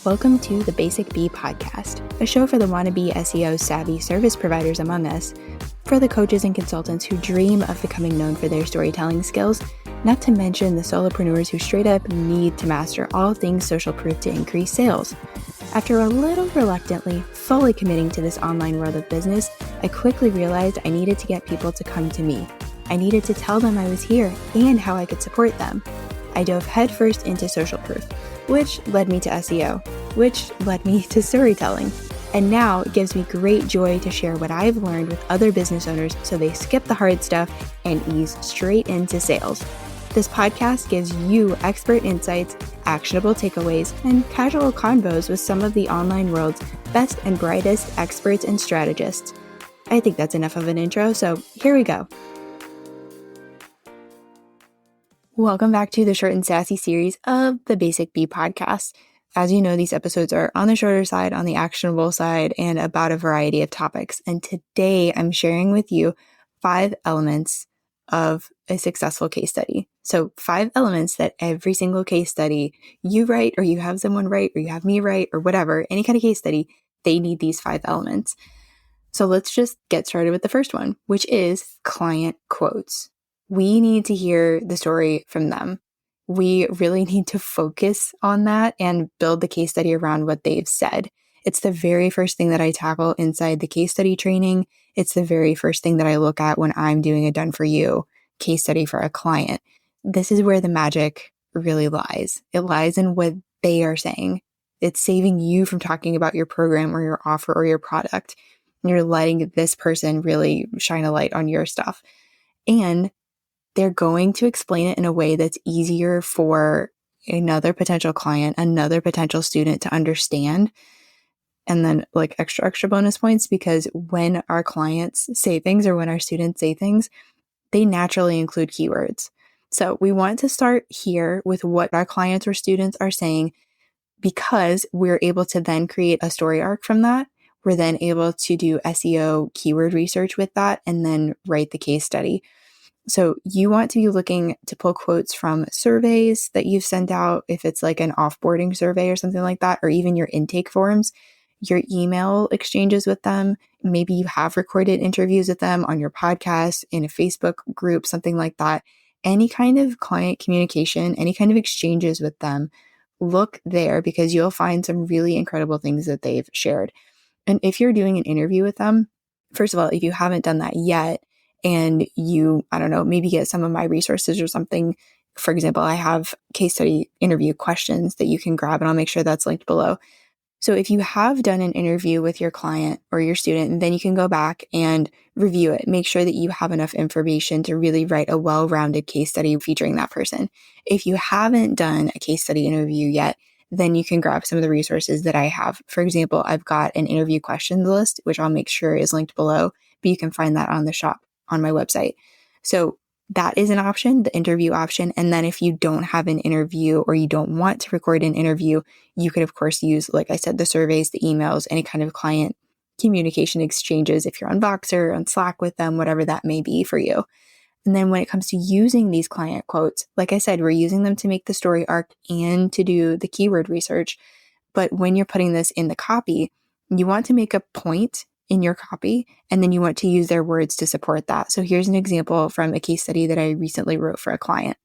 Welcome to the Basic Bee podcast, a show for the wannabe SEO savvy service providers among us, for the coaches and consultants who dream of becoming known for their storytelling skills, not to mention the solopreneurs who straight up need to master all things social proof to increase sales. After a little reluctantly fully committing to this online world of business, I quickly realized I needed to get people to come to me. I needed to tell them I was here and how I could support them. I dove headfirst into social proof, which led me to SEO, which led me to storytelling. And now it gives me great joy to share what I've learned with other business owners so they skip the hard stuff and ease straight into sales. This podcast gives you expert insights, actionable takeaways, and casual convos with some of the online world's best and brightest experts and strategists. I think that's enough of an intro, so here we go. Welcome back to the short and sassy series of the Basic Bee podcast. As you know, these episodes are on the shorter side, on the actionable side, and about a variety of topics. And today I'm sharing with you 5 elements of a successful case study. So 5 elements that every single case study you write, or you have someone write, or you have me write, or whatever, any kind of case study, they need these 5 elements. So let's just get started with the first one, which is client quotes. We need to hear the story from them. We really need to focus on that and build the case study around what they've said. It's the very first thing that I tackle inside the case study training. It's the very first thing that I look at when I'm doing a done for you case study for a client. This is where the magic really lies. It lies in what they are saying. It's saving you from talking about your program or your offer or your product. You're letting this person really shine a light on your stuff. And they're going to explain it in a way that's easier for another potential client, another potential student to understand. And then like extra bonus points, because when our clients say things or when our students say things, they naturally include keywords. So we want to start here with what our clients or students are saying, because we're able to then create a story arc from that. We're then able to do SEO keyword research with that and then write the case study. So you want to be looking to pull quotes from surveys that you've sent out, if it's like an offboarding survey or something like that, or even your intake forms, your email exchanges with them. Maybe you have recorded interviews with them on your podcast, in a Facebook group, something like that. Any kind of client communication, any kind of exchanges with them, look there, because you'll find some really incredible things that they've shared. And if you're doing an interview with them, first of all, if you haven't done that yet, and you, maybe get some of my resources or something. For example, I have case study interview questions that you can grab, and I'll make sure that's linked below. So if you have done an interview with your client or your student, then you can go back and review it. Make sure that you have enough information to really write a well-rounded case study featuring that person. If you haven't done a case study interview yet, then you can grab some of the resources that I have. For example, I've got an interview questions list, which I'll make sure is linked below, but you can find that on the shop on my website. So that is an option, the interview option. And then if you don't have an interview or you don't want to record an interview, you could of course use, like I said, the surveys, the emails, any kind of client communication exchanges if you're on Voxer, on Slack with them, whatever that may be for you. And then when it comes to using these client quotes, like I said, we're using them to make the story arc and to do the keyword research. But when you're putting this in the copy, you want to make a point in your copy, and then you want to use their words to support that. So here's an example from a case study that I recently wrote for a client.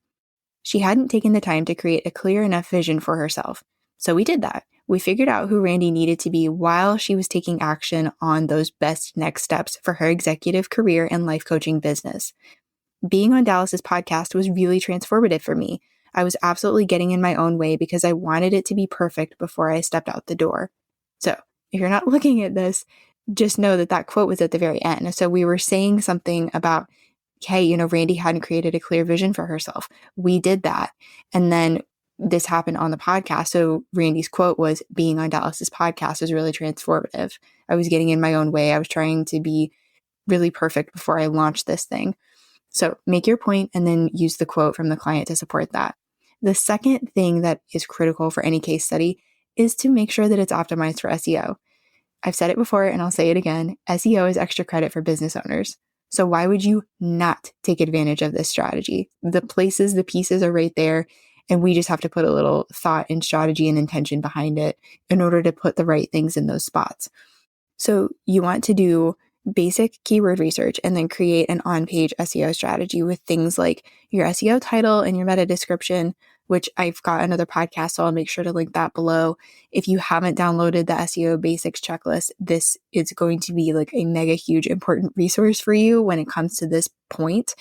She hadn't taken the time to create a clear enough vision for herself. So we did that. We figured out who Randy needed to be while she was taking action on those best next steps for her executive career and life coaching business. Being on Dallas's podcast was really transformative for me. I was absolutely getting in my own way because I wanted it to be perfect before I stepped out the door. So if you're not looking at this, just know that that quote was at the very end. So we were saying something about, hey, Randy hadn't created a clear vision for herself. We did that. And then this happened on the podcast. So Randy's quote was, being on Dallas's podcast was really transformative. I was getting in my own way. I was trying to be really perfect before I launched this thing. So make your point and then use the quote from the client to support that. The second thing that is critical for any case study is to make sure that it's optimized for SEO. I've said it before and I'll say it again. SEO is extra credit for business owners. So why would you not take advantage of this strategy? The pieces are right there. And we just have to put a little thought and strategy and intention behind it in order to put the right things in those spots. So you want to do basic keyword research and then create an on-page SEO strategy with things like your SEO title and your meta description, which I've got another podcast, so I'll make sure to link that below. If you haven't downloaded the SEO basics checklist, this is going to be like a mega huge important resource for you when it comes to this point.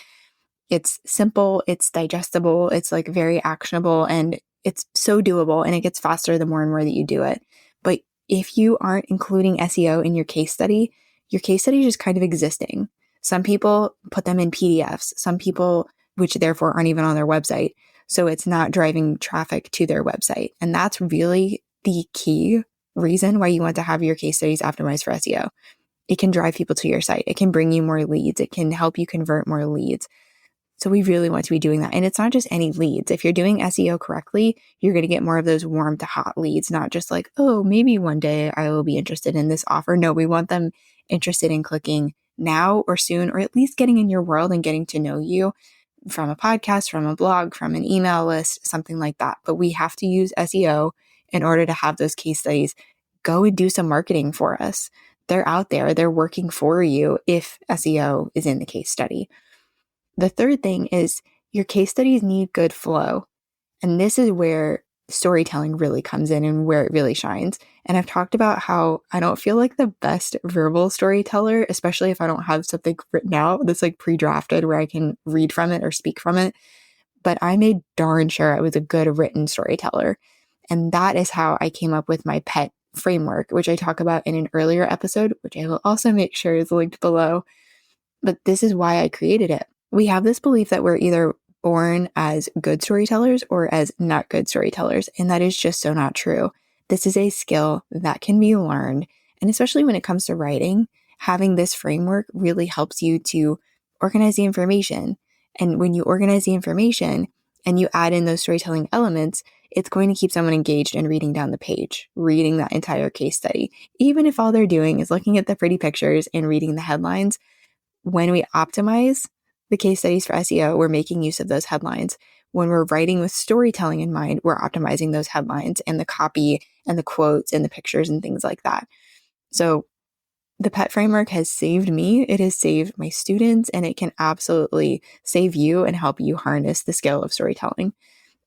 It's simple, it's digestible, it's like very actionable, and it's so doable, and it gets faster the more and more that you do it. But if you aren't including SEO in your case study is just kind of existing. Some people put them in PDFs, some people, which therefore aren't even on their website. So it's not driving traffic to their website. And that's really the key reason why you want to have your case studies optimized for SEO. It can drive people to your site. It can bring you more leads. It can help you convert more leads. So we really want to be doing that. And it's not just any leads. If you're doing SEO correctly, you're going to get more of those warm to hot leads, not just like, oh, maybe one day I will be interested in this offer. No, we want them interested in clicking now or soon, or at least getting in your world and getting to know you from a podcast, from a blog, from an email list, something like that. But we have to use SEO in order to have those case studies go and do some marketing for us. They're out there. They're working for you if SEO is in the case study. The third thing is your case studies need good flow. And this is where storytelling really comes in and where it really shines. And I've talked about how I don't feel like the best verbal storyteller, especially if I don't have something written out that's like pre-drafted where I can read from it or speak from it. But I made darn sure I was a good written storyteller. And that is how I came up with my PET framework, which I talk about in an earlier episode, which I will also make sure is linked below. But this is why I created it. We have this belief that we're either born as good storytellers or as not good storytellers, and that is just so not true. This is a skill that can be learned, and especially when it comes to writing, having this framework really helps you to organize the information. And when you organize the information and you add in those storytelling elements, it's going to keep someone engaged and reading down the page, reading that entire case study. Even if all they're doing is looking at the pretty pictures and reading the headlines, when we optimize the case studies for SEO, we're making use of those headlines. When we're writing with storytelling in mind, we're optimizing those headlines and the copy and the quotes and the pictures and things like that. So the PET framework has saved me. It has saved my students, and it can absolutely save you and help you harness the skill of storytelling.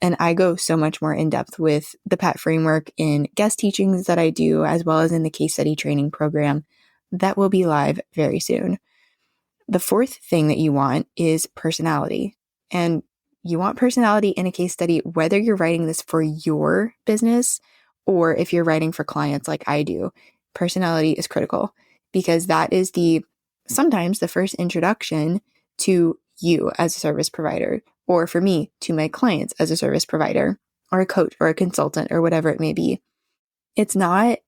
And I go so much more in depth with the PET framework in guest teachings that I do, as well as in the case study training program that will be live very soon. The fourth thing that you want is personality. And you want personality in a case study, whether you're writing this for your business or if you're writing for clients like I do. Personality is critical because that is sometimes the first introduction to you as a service provider, or for me, to my clients as a service provider, or a coach or a consultant or whatever it may be. It's not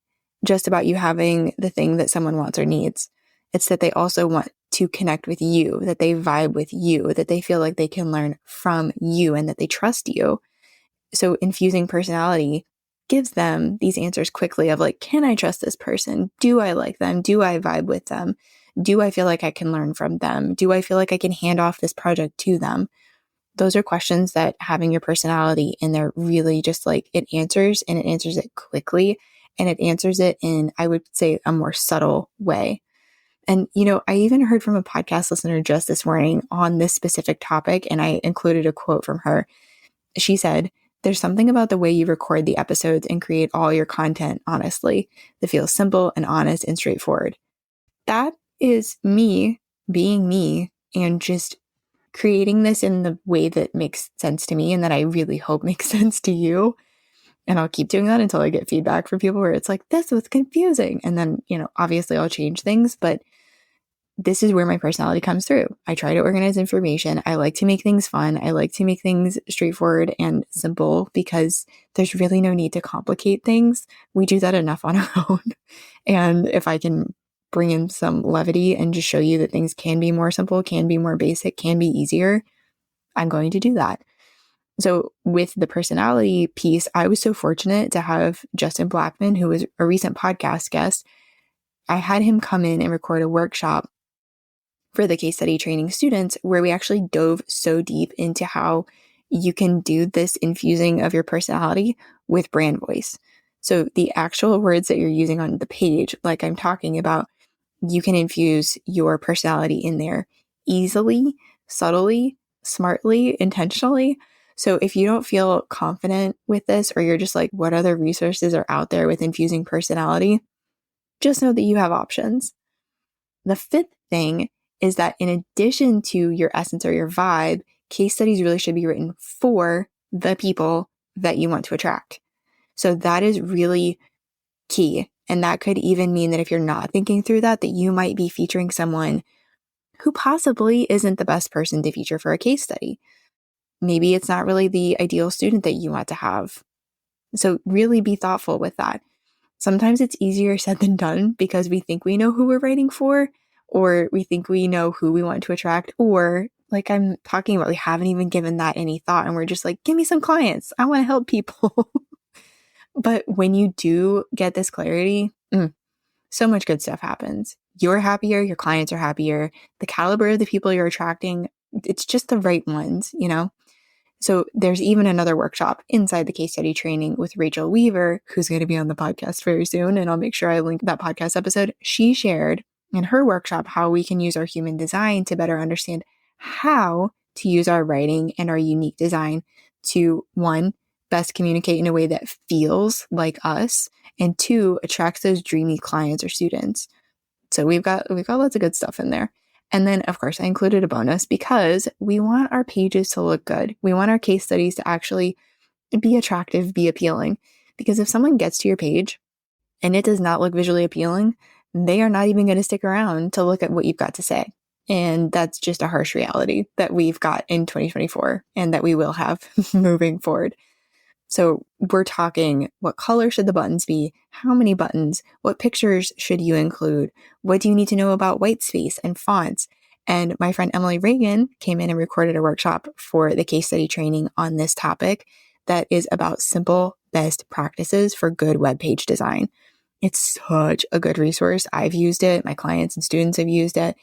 just about you having the thing that someone wants or needs. It's that they also want to connect with you, that they vibe with you, that they feel like they can learn from you and that they trust you. So infusing personality gives them these answers quickly of like, can I trust this person? Do I like them? Do I vibe with them? Do I feel like I can learn from them? Do I feel like I can hand off this project to them? Those are questions that having your personality in there really just like it answers, and it answers it quickly, and it answers it in, I would say, a more subtle way. And, I even heard from a podcast listener just this morning on this specific topic, and I included a quote from her. She said, "There's something about the way you record the episodes and create all your content honestly that feels simple and honest and straightforward." That is me being me and just creating this in the way that makes sense to me and that I really hope makes sense to you. And I'll keep doing that until I get feedback from people where it's like, this was confusing. And then, obviously I'll change things, but this is where my personality comes through. I try to organize information. I like to make things fun. I like to make things straightforward and simple because there's really no need to complicate things. We do that enough on our own. And if I can bring in some levity and just show you that things can be more simple, can be more basic, can be easier, I'm going to do that. So with the personality piece, I was so fortunate to have Justin Blackman, who was a recent podcast guest. I had him come in and record a workshop for the case study training students where we actually dove so deep into how you can do this infusing of your personality with brand voice. So the actual words that you're using on the page, like I'm talking about, you can infuse your personality in there easily, subtly, smartly, intentionally. So if you don't feel confident with this, or you're just like, what other resources are out there with infusing personality? Just know that you have options. The fifth thing is that in addition to your essence or your vibe, case studies really should be written for the people that you want to attract. So that is really key. And that could even mean that if you're not thinking through that you might be featuring someone who possibly isn't the best person to feature for a case study. Maybe it's not really the ideal student that you want to have. So really be thoughtful with that. Sometimes it's easier said than done because we think we know who we're writing for, or we think we know who we want to attract, or like I'm talking about, we haven't even given that any thought and we're just like, give me some clients. I want to help people. But when you do get this clarity, so much good stuff happens. You're happier, your clients are happier, the caliber of the people you're attracting, it's just the right ones, you know? So there's even another workshop inside the case study training with Rachel Weaver, who's going to be on the podcast very soon. And I'll make sure I link that podcast episode. She shared in her workshop how we can use our human design to better understand how to use our writing and our unique design to, one, best communicate in a way that feels like us, and two, attracts those dreamy clients or students. So we've got lots of good stuff in there. And then, of course, I included a bonus because we want our pages to look good. We want our case studies to actually be attractive, be appealing. Because if someone gets to your page and it does not look visually appealing, they are not even going to stick around to look at what you've got to say. And that's just a harsh reality that we've got in 2024 and that we will have moving forward. So we're talking, what color should the buttons be? How many buttons? What pictures should you include? What do you need to know about white space and fonts? And my friend Emily Reagan came in and recorded a workshop for the case study training on this topic that is about simple best practices for good web page design. It's such a good resource. I've used it. My clients and students have used it.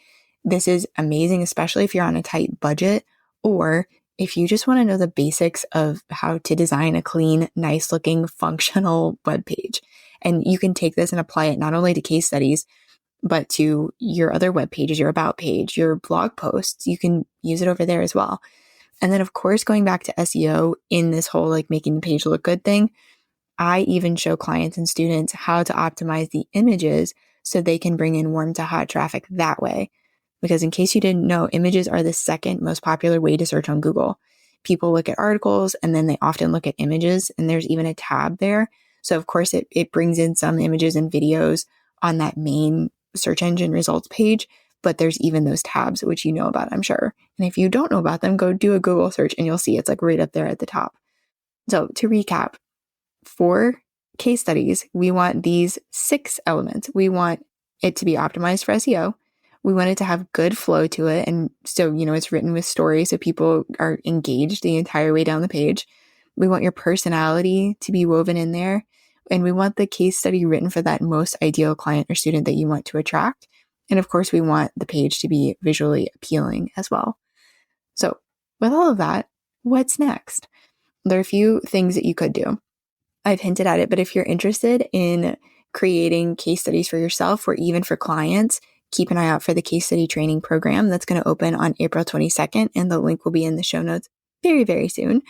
This is amazing, especially if you're on a tight budget, or if you just want to know the basics of how to design a clean, nice looking, functional web page. And you can take this and apply it not only to case studies, but to your other web pages, your about page, your blog posts. You can use it over there as well. And then, of course, going back to SEO in this whole like making the page look good thing, I even show clients and students how to optimize the images so they can bring in warm to hot traffic that way. Because in case you didn't know, images are the second most popular way to search on Google. People look at articles and then they often look at images, and there's even a tab there. So of course it brings in some images and videos on that main search engine results page, but there's even those tabs, which you know about, I'm sure. And if you don't know about them, go do a Google search and you'll see it's like right up there at the top. So to recap, for case studies, we want these 6 elements. We want it to be optimized for SEO. We want it to have good flow to it. And so, it's written with story so people are engaged the entire way down the page. We want your personality to be woven in there. And we want the case study written for that most ideal client or student that you want to attract. And of course, we want the page to be visually appealing as well. So with all of that, what's next? There are a few things that you could do. I've hinted at it, but if you're interested in creating case studies for yourself or even for clients, keep an eye out for the case study training program that's going to open on April 22nd, and the link will be in the show notes very, very soon.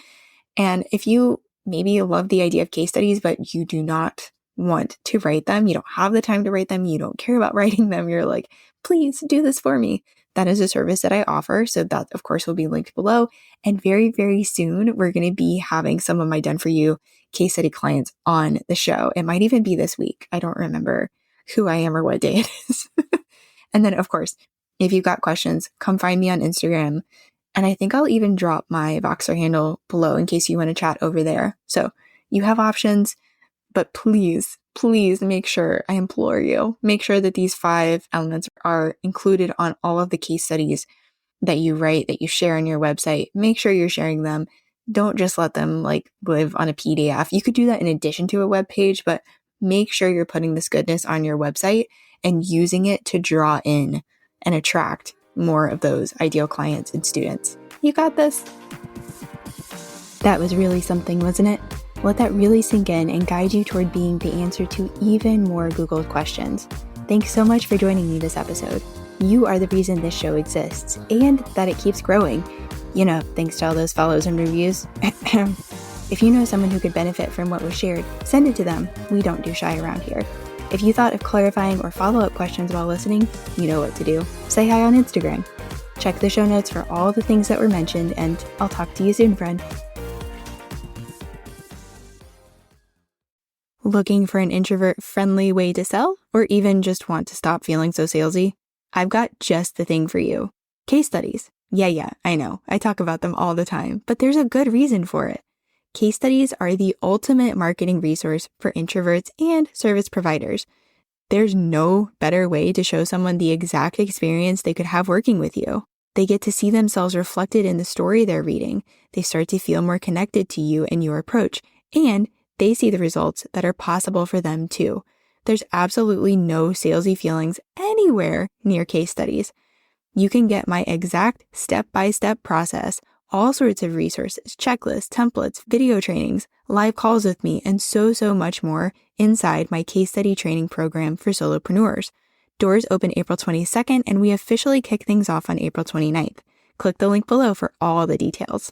And if you maybe love the idea of case studies, but you do not want to write them, you don't have the time to write them, you don't care about writing them, you're like, please do this for me. That is a service that I offer. So that, of course, will be linked below. And very, very soon, we're going to be having some of my done for you case study clients on the show. It might even be this week. I don't remember who I am or what day it is. And then, of course, if you've got questions, come find me on Instagram. And I think I'll even drop my Voxer handle below in case you want to chat over there. So you have options, but please make sure, I implore you, make sure that these 5 elements are included on all of the case studies that you write, that you share on your website. Make sure you're sharing them. Don't just let them live on a PDF. You could do that in addition to a web page, but make sure you're putting this goodness on your website and using it to draw in and attract more of those ideal clients and students. You got this. That was really something, wasn't it? Let that really sink in and guide you toward being the answer to even more Googled questions. Thanks so much for joining me this episode. You are the reason this show exists and that it keeps growing. You know, thanks to all those follows and reviews. If you know someone who could benefit from what was shared, send it to them. We don't do shy around here. If you thought of clarifying or follow-up questions while listening, you know what to do. Say hi on Instagram. Check the show notes for all the things that were mentioned, and I'll talk to you soon, friend. Looking for an introvert-friendly way to sell, or even just want to stop feeling so salesy? I've got just the thing for you. Case studies. Yeah, I know. I talk about them all the time, but there's a good reason for it. Case studies are the ultimate marketing resource for introverts and service providers. There's no better way to show someone the exact experience they could have working with you. They get to see themselves reflected in the story they're reading. They start to feel more connected to you and your approach, and they see the results that are possible for them too. There's absolutely no salesy feelings anywhere near case studies. You can get my exact step-by-step process, all sorts of resources, checklists, templates, video trainings, live calls with me, and so much more inside my case study training program for solopreneurs. Doors open April 22nd, and we officially kick things off on April 29th. Click the link below for all the details.